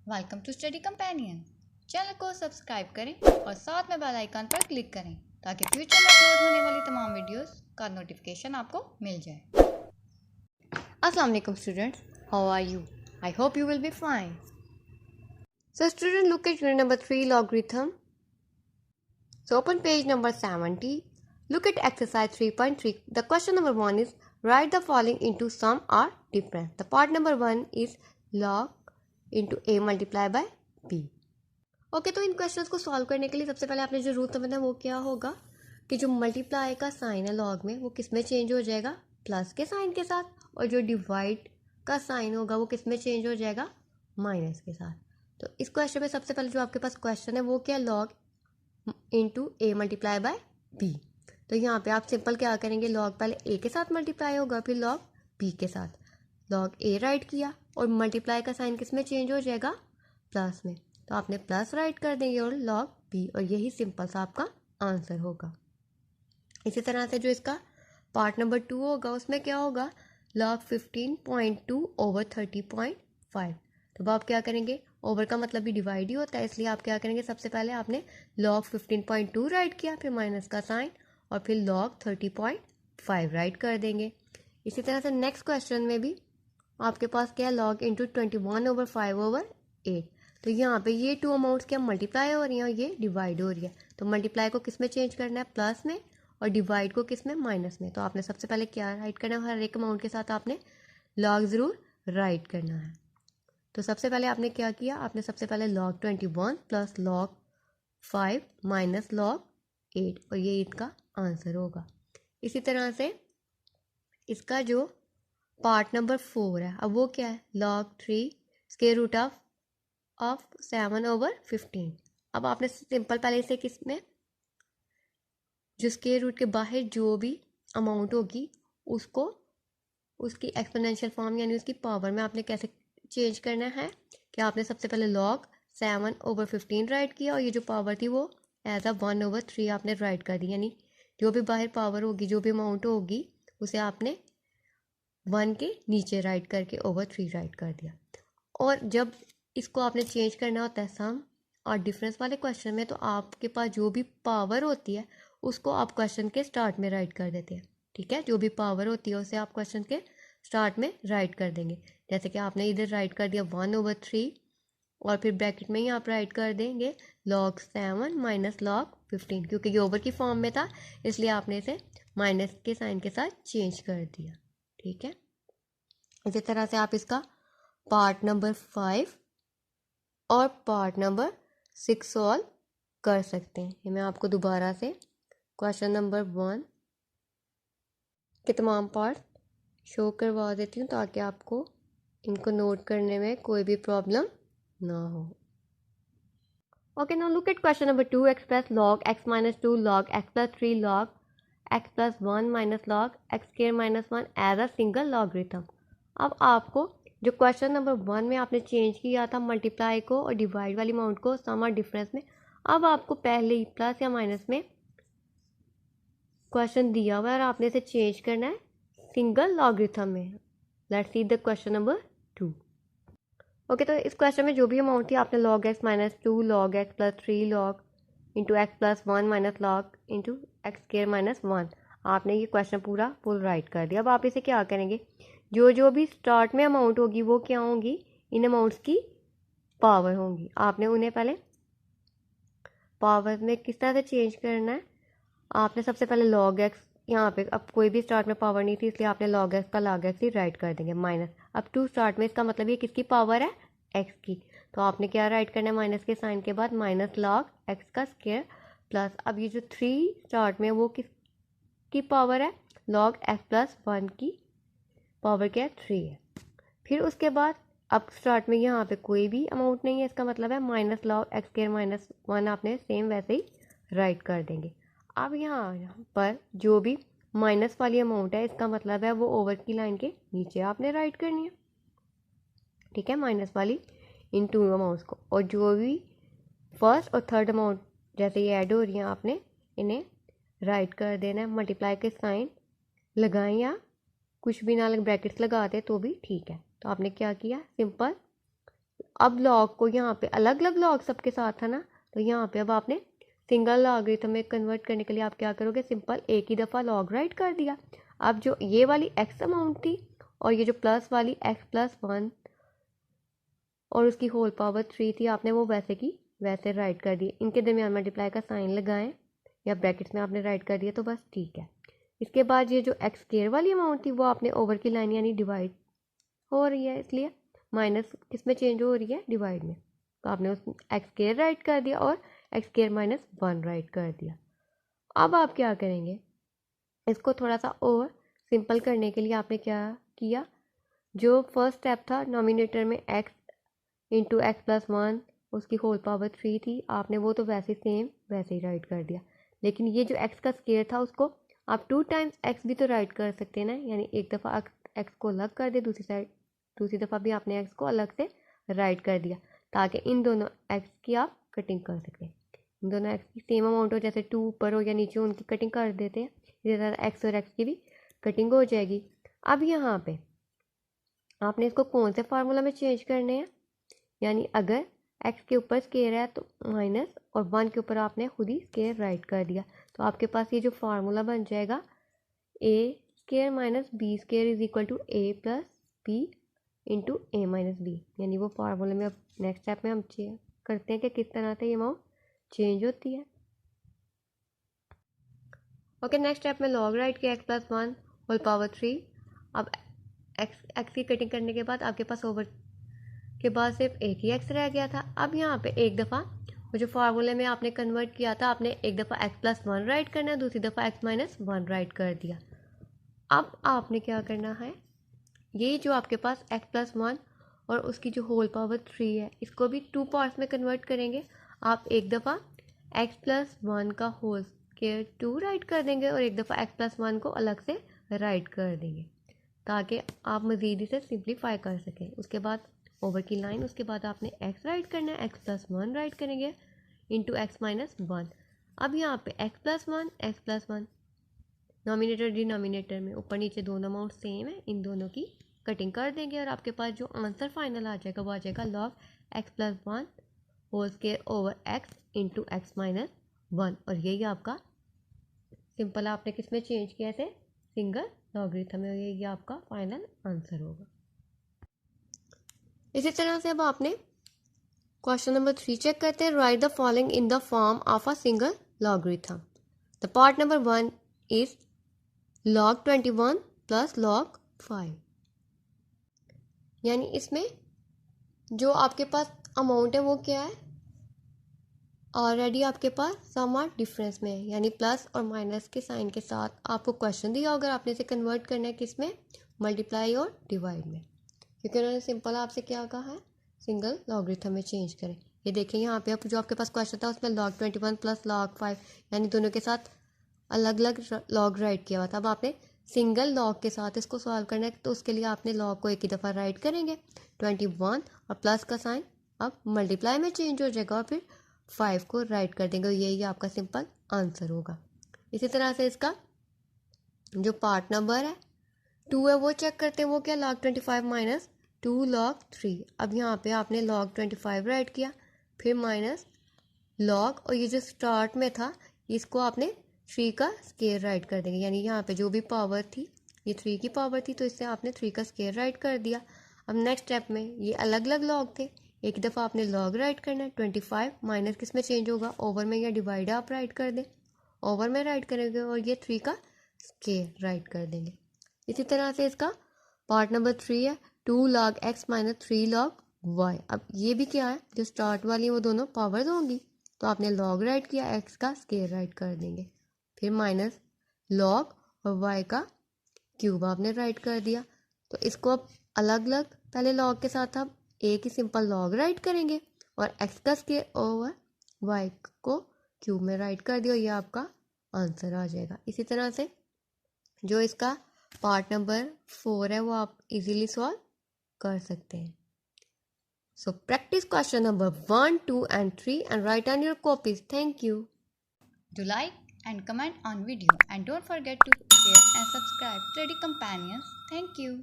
Welcome to Study Companion. Channel को subscribe करें और साथ में बेल आइकन पर क्लिक करें ताकि फ्यूचर में अपलोड होने वाली तमाम वीडियोस का नोटिफिकेशन आपको मिल जाए। अस्सलाम वालेकुम students, how are you? I hope you will be fine. So student, look at unit number 3 logarithm. So open page number 70. Look at exercise 3.3. The question number 1 is write the following into sum or difference. The part number 1 is log into a multiply by b. Okay तो इन questions को solve करने के लिए सबसे पहले आपने जो rule समझना है वो क्या होगा कि जो मल्टीप्लाई का साइन है लॉग में वो किस में चेंज हो जाएगा, प्लस के साइन के साथ, और जो डिवाइड का साइन होगा वो किस में चेंज हो जाएगा, माइनस के साथ। तो इस क्वेश्चन में सबसे पहले जो आपके पास क्वेश्चन है वो क्या, log into a multiply by b. तो यहाँ पे आप सिंपल क्या करेंगे, लॉग पहले ए के साथ मल्टीप्लाई होगा फिर लॉग बी के साथ। लॉग ए राइट किया और मल्टीप्लाई का साइन किस में चेंज हो जाएगा, प्लस में, तो आपने प्लस राइट कर देंगे और लॉग बी, और यही सिंपल सा आपका आंसर होगा। इसी तरह से जो इसका पार्ट नंबर 2 होगा उसमें क्या होगा, लॉग 15.2 ओवर 30.5। तो अब आप क्या करेंगे, ओवर का मतलब भी डिवाइड ही होता है, इसलिए आप क्या करेंगे, सबसे पहले आपने लॉग 15.2 राइट किया, फिर माइनस का साइन, और फिर लॉग 30.5 राइट कर देंगे। इसी तरह से नेक्स्ट क्वेश्चन में भी आपके पास क्या है, लॉग इंटू 21 ओवर 5 ओवर 8। तो यहाँ पे ये टू अमाउंट्स क्या मल्टीप्लाई हो रही हैं और ये डिवाइड हो रही है। तो मल्टीप्लाई को किस में चेंज करना है, प्लस में, और डिवाइड को किस में, माइनस में। तो आपने सबसे पहले क्या राइट करना है, हर एक अमाउंट के साथ आपने लॉग ज़रूर राइट करना है। तो सबसे पहले आपने क्या किया, आपने सबसे पहले log 21 plus log 5 minus log 8, और ये इसका आंसर होगा। इसी तरह से इसका जो पार्ट नंबर 4 है, अब वो क्या है, log 3 square root of 7 over 15। अब आपने सिंपल पहले इसे किस में, जो स्क्वायर रूट के बाहर जो भी अमाउंट होगी उसको उसकी एक्सपोनेंशियल फॉर्म यानी उसकी पावर में आपने कैसे चेंज करना है, कि आपने सबसे पहले लॉग 7 ओवर 15 राइट किया, और ये जो पावर थी वो एज अ 1 ओवर 3 आपने राइट कर दी, यानी जो भी बाहर पावर होगी, जो भी अमाउंट होगी, उसे आपने 1 के नीचे राइट करके ओवर 3 राइट कर दिया। और जब इसको आपने चेंज करना होता है सम और डिफरेंस वाले क्वेश्चन में, तो आपके पास जो भी पावर होती है उसको आप क्वेश्चन के स्टार्ट में राइट कर देते हैं। ठीक है, जो भी पावर होती है उसे आप क्वेश्चन के स्टार्ट में राइट कर देंगे। जैसे कि आपने इधर राइट कर दिया 1 ओवर 3, और फिर ब्रैकेट में ही आप राइट कर देंगे लॉग 7 माइनस लॉग 15, क्योंकि ये ओवर की फॉर्म में था इसलिए आपने इसे माइनस के साइन के साथ चेंज कर दिया। ठीक है, इसी तरह से आप इसका पार्ट नंबर 5 और पार्ट नंबर 6 सॉल्व कर सकते हैं। ये मैं आपको दोबारा से क्वेश्चन नंबर 1 के तमाम पार्ट शो करवा देती हूँ ताकि आपको इनको नोट करने में कोई भी प्रॉब्लम ना हो। Okay, now look at question number 2, x plus log x minus 2 log x plus 3 log x plus 1 minus log x square minus 1 as a single logarithm. अब आपको जो क्वेश्चन नंबर 1 में आपने चेंज किया था मल्टीप्लाई को और डिवाइड वाली अमाउंट को सम और डिफरेंस में, अब आपको पहले ही प्लस या माइनस में क्वेश्चन दिया हुआ है और आपने इसे चेंज करना है सिंगल लॉगरिथम में। Let's see the question number 2। Okay, तो इस क्वेश्चन में जो भी अमाउंट थी आपने log x minus 2 log x plus 3 log into x plus 1 minus log into x square minus 1, आपने ये क्वेश्चन पूरा फुल राइट कर दिया। अब आप इसे क्या करेंगे, जो जो भी स्टार्ट में अमाउंट होगी वो क्या होंगी, इन अमाउंट्स की पावर होंगी। आपने उन्हें पहले पावर में किस तरह से चेंज करना है, आपने सबसे पहले लॉग एक्स, यहाँ पे अब कोई भी स्टार्ट में पावर नहीं थी इसलिए आपने लॉग एक्स का लॉग एक्स ही राइट कर देंगे, माइनस अब 2 स्टार्ट में, इसका मतलब ये किसकी पावर है, एक्स की। तो आपने क्या राइट करना है, माइनस के साइन के बाद माइनस लॉग एक्स का स्क्वायर प्लस, अब ये जो 3 स्टार्ट में वो किसकी पावर है, लॉग एक्स प्लस 1 की पावर क्या है, 3 है। फिर उसके बाद अब स्टार्ट में यहाँ पे कोई भी अमाउंट नहीं है, इसका मतलब है minus log x square minus 1 आपने सेम वैसे ही राइट कर देंगे। अब यहाँ पर जो भी माइनस वाली अमाउंट है इसका मतलब है वो ओवर की लाइन के नीचे आपने राइट करनी है। ठीक है, माइनस वाली इन 2 अमाउंट्स को, और जो भी फर्स्ट और थर्ड अमाउंट जैसे ये ऐड हो रही हैं आपने इन्हें राइट कर देना है। मल्टीप्लाई के साइन लगाएं या कुछ भी ना लग ब्रैकेट्स लगाते तो भी ठीक है। तो आपने क्या किया, सिंपल अब लॉग को यहाँ पे अलग अलग लॉग सबके साथ था ना, तो यहाँ पे अब आपने सिंगल लॉगरिथम में कन्वर्ट करने के लिए आप क्या करोगे, सिंपल एक ही दफ़ा लॉग राइट कर दिया। अब जो ये वाली एक्स अमाउंट थी और ये जो प्लस वाली x+1 और उसकी होल पावर 3 थी, आपने वो वैसे की वैसे राइट कर दी। इनके दरमियान मल्टीप्लाई का साइन लगाएं या ब्रैकेट्स में आपने राइट कर दिया तो बस ठीक है। इसके बाद ये जो एक्स स्क्वायर वाली अमाउंट थी वो आपने ओवर की लाइन यानी डिवाइड हो रही है, इसलिए माइनस किस में चेंज हो रही है, डिवाइड में, तो आपने उस एक्स स्क्वायर राइट कर दिया और एक्स स्क्वायर -1 राइट कर दिया। अब आप क्या करेंगे, इसको थोड़ा सा और सिंपल करने के लिए आपने क्या किया, जो फर्स्ट स्टेप था नॉमिनेटर में x इंटू x+1 उसकी होल पावर 3 थी, आपने वो तो वैसे सेम वैसे ही राइट कर दिया। लेकिन ये जो x का स्क्वायर था उसको आप 2 टाइम्स x भी तो राइट कर सकते हैं ना, यानी एक दफ़ा x को अलग कर दे, दूसरी दफ़ा भी आपने x को अलग से राइट कर दिया, ताकि इन दोनों x की आप कटिंग कर सकते हैं। इन दोनों x की सेम अमाउंट हो, जैसे 2 ऊपर हो या नीचे हो, उनकी कटिंग कर देते हैं, इसी तरह x और x की भी कटिंग हो जाएगी। अब यहाँ पे आपने इसको कौन से फार्मूला में चेंज करने हैं, यानी अगर x के ऊपर स्क्वायर है तो माइनस और 1 के ऊपर आपने खुद ही स्क्वायर राइट कर दिया, तो आपके पास ये जो फार्मूला बन जाएगा a² - b² is equal to a+b into a-b, यानी वो फार्मूले में अब नेक्स्ट स्टेप में हम करते हैं कि किस तरह से ये अमाउंट चेंज होती है। ओके, नेक्स्ट स्टेप में लॉग राइट किया x+1 होल पावर 3। अब x की कटिंग करने के बाद आपके पास ओवर के बाद सिर्फ एक ही x रह गया था। अब यहाँ पे एक दफ़ा वो जो फार्मूले में आपने कन्वर्ट किया था, आपने एक दफ़ा x+1 राइट करना है, दूसरी दफ़ा x-1 राइट कर दिया। अब आपने क्या करना है, ये जो आपके पास x+1 और उसकी जो होल पावर 3 है, इसको भी 2 पार्ट्स में कन्वर्ट करेंगे। आप एक दफ़ा x+1 का होल स्क्वायर 2 राइट कर देंगे और एक दफ़ा x+1 को अलग से राइट कर देंगे, ताकि आप मज़ीद इसे सिंप्लीफाई कर सकें। उसके बाद ओवर की लाइन, उसके बाद आपने x राइट करना है, x+1 राइट करेंगे इंटू x-1। अब यहाँ पे x+1 नॉमिनेटर डिनोमिनेटर में ऊपर नीचे दोनों अमाउंट सेम है, इन दोनों की कटिंग कर देंगे और आपके पास जो आंसर फाइनल आ जाएगा वो आ जाएगा log x+1 whole square over x into x-1, और यही आपका सिंपल आपने किस में चेंज किया थे, सिंगल लॉगरिथम में, यही आपका फाइनल आंसर होगा। इसी तरह से अब आपने क्वेश्चन नंबर 3 चेक करते हैं। Right the following in the form of a single logarithm. The part number 1 is log 21 plus log 5, यानी इसमें जो आपके पास अमाउंट है वो क्या है, ऑलरेडी आपके पास सम और डिफरेंस में है, यानी प्लस और माइनस के साइन के साथ आपको क्वेश्चन दिया, अगर आपने इसे कन्वर्ट करना है किस में, मल्टीप्लाई और डिवाइड में, क्योंकि उन्होंने सिंपल आपसे क्या कहा है, सिंगल लॉगरिथम में चेंज करें। ये देखें यहाँ पे जो आपके पास क्वेश्चन था उसमें log 21 प्लस log 5, यानी दोनों के साथ अलग अलग लॉग राइट किया हुआ था। अब आपने सिंगल लॉग के साथ इसको सॉल्व करना है, तो उसके लिए आपने लॉग को एक ही दफ़ा राइट करेंगे 21 और प्लस का साइन अब मल्टीप्लाई में चेंज हो जाएगा और फिर 5 को राइट कर देंगे, यही आपका सिंपल आंसर होगा। इसी तरह से इसका जो पार्ट नंबर है 2 है वो चेक करते हैं, वो क्या, log 25 माइनस 2 log 3। अब यहाँ पे आपने log 25 राइट किया, फिर माइनस log, और ये जो स्टार्ट में था इसको आपने 3 का स्क्वायर राइट कर देंगे, यानी यहाँ पे जो भी पावर थी ये 3 की पावर थी, तो इससे आपने 3 का स्क्वायर राइट कर दिया। अब नेक्स्ट स्टेप में ये अलग अलग लॉग थे, एक दफ़ा आपने लॉग राइट करना है, 25 माइनस किस में चेंज होगा, ओवर में या डिवाइड आप राइट कर दें, ओवर में राइट करेंगे और ये 3 का स्क्वायर राइट कर देंगे। इसी तरह से इसका पार्ट नंबर 3 है 2 log x minus 3 log y। अब ये भी क्या है, जो स्टार्ट वाली वो दोनों पावर्स होंगी, तो आपने लॉग राइट किया, x का स्क्वायर राइट कर देंगे, फिर माइनस लॉग और y का क्यूब आपने राइट कर दिया। तो इसको अब अलग अलग पहले लॉग के साथ आप एक ही सिंपल लॉग राइट करेंगे और x का स्क्वायर ओवर y को क्यूब में राइट कर दिया, ये आपका आंसर आ जाएगा। इसी तरह से जो इसका पार्ट नंबर 4 है वो आप इजीली सॉल्व कर सकते हैं। So practice question number 1, 2 and 3 and write on your copies. Thank you. Do like and comment on video, and don't forget to share and subscribe Study Companions. Thank you.